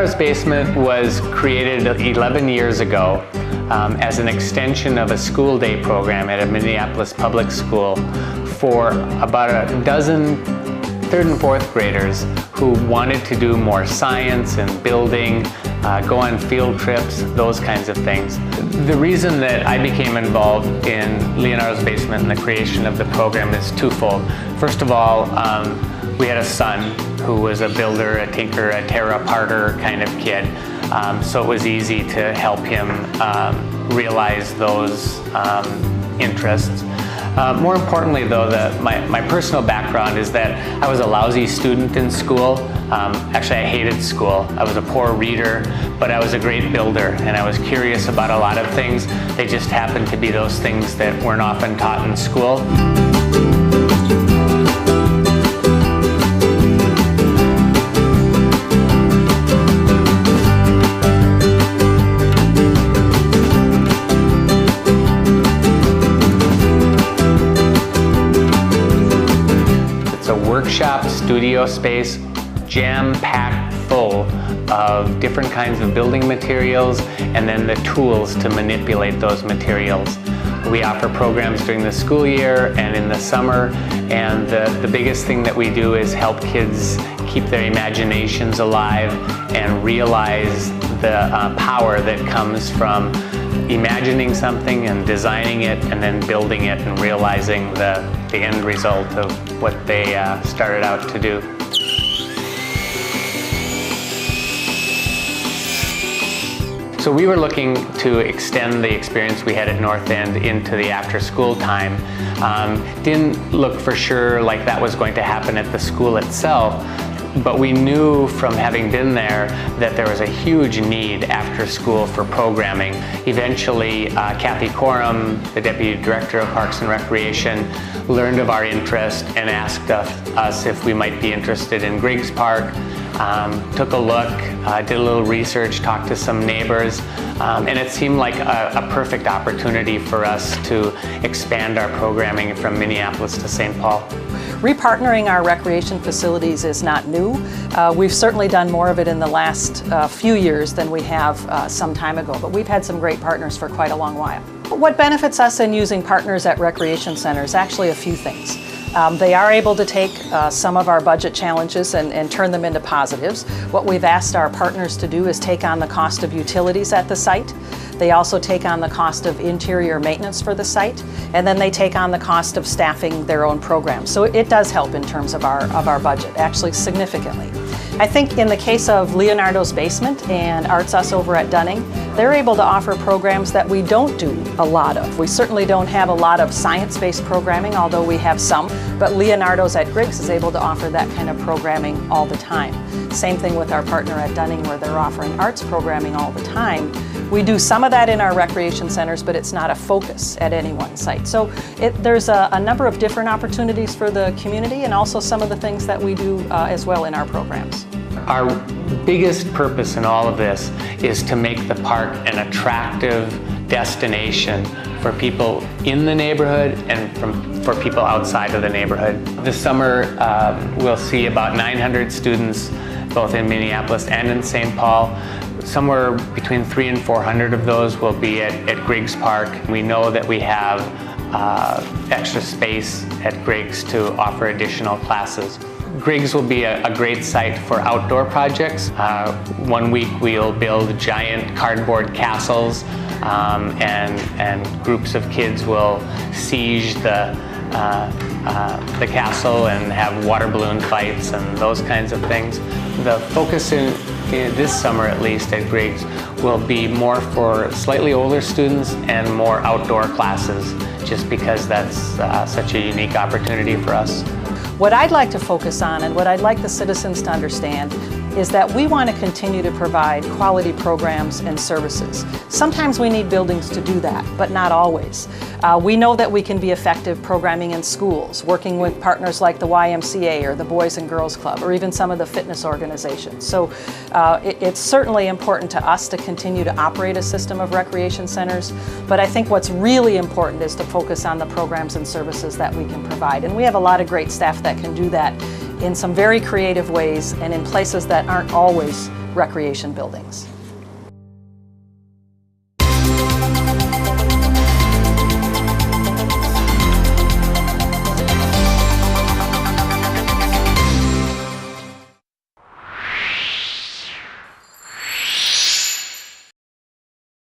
Leonardo's Basement was created 11 years ago as an extension of a school day program at a Minneapolis public school for about a dozen third and fourth graders who wanted to do more science and building, go on field trips, those kinds of things. The reason that I became involved in Leonardo's Basement and the creation of the program is twofold. First of all, we had a son who was a builder, a tinker, a tear-aparter kind of kid, so it was easy to help him realize those interests. More importantly though, my personal background is that I was a lousy student in school. Actually, I hated school. I was a poor reader, but I was a great builder, and I was curious about a lot of things. They just happened to be those things that weren't often taught in school. Workshop studio space jam-packed full of different kinds of building materials and then the tools to manipulate those materials. We offer programs during the school year and in the summer, and the biggest thing that we do is help kids keep their imaginations alive and realize the power that comes from imagining something and designing it and then building it and realizing the end result of what they started out to do. So we were looking to extend the experience we had at North End into the after-school time. Didn't look for sure like that was going to happen at the school itself, but we knew from having been there that there was a huge need after school for programming. Eventually, Kathy Coram, the Deputy Director of Parks and Recreation, learned of our interest and asked us if we might be interested in Griggs Park. Took a look, did a little research, talked to some neighbors, and it seemed like a perfect opportunity for us to expand our programming from Minneapolis to St. Paul. Repartnering our recreation facilities is not new. We've certainly done more of it in the last few years than we have some time ago, but we've had some great partners for quite a long while. What benefits us in using partners at recreation centers? Actually, a few things. They are able to take some of our budget challenges and turn them into positives. What we've asked our partners to do is take on the cost of utilities at the site. They also take on the cost of interior maintenance for the site, and then they take on the cost of staffing their own programs. So it does help in terms of our budget, actually significantly. I think in the case of Leonardo's Basement and Arts Us over at Dunning, they're able to offer programs that we don't do a lot of. We certainly don't have a lot of science-based programming, although we have some, but Leonardo's at Griggs is able to offer that kind of programming all the time. Same thing with our partner at Dunning, where they're offering arts programming all the time. We do some of that in our recreation centers, but it's not a focus at any one site. So there's a number of different opportunities for the community, and also some of the things that we do as well in our programs. Our biggest purpose in all of this is to make the park an attractive destination for people in the neighborhood and for people outside of the neighborhood. This summer we'll see about 900 students both in Minneapolis and in St. Paul. Somewhere between 300 and 400 of those will be at Griggs Park. We know that we have extra space at Griggs to offer additional classes. Griggs will be a great site for outdoor projects. One week we'll build giant cardboard castles, and groups of kids will siege the castle and have water balloon fights and those kinds of things. The focus in this summer, at least at Griggs, will be more for slightly older students and more outdoor classes, just because that's such a unique opportunity for us. What I'd like to focus on, and what I'd like the citizens to understand, is that we want to continue to provide quality programs and services. Sometimes we need buildings to do that, but not always. We know that we can be effective programming in schools, working with partners like the YMCA or the Boys and Girls Club, or even some of the fitness organizations. So it's certainly important to us to continue to operate a system of recreation centers, but I think what's really important is to focus on the programs and services that we can provide. And we have a lot of great staff that can do that in some very creative ways and in places that aren't always recreation buildings.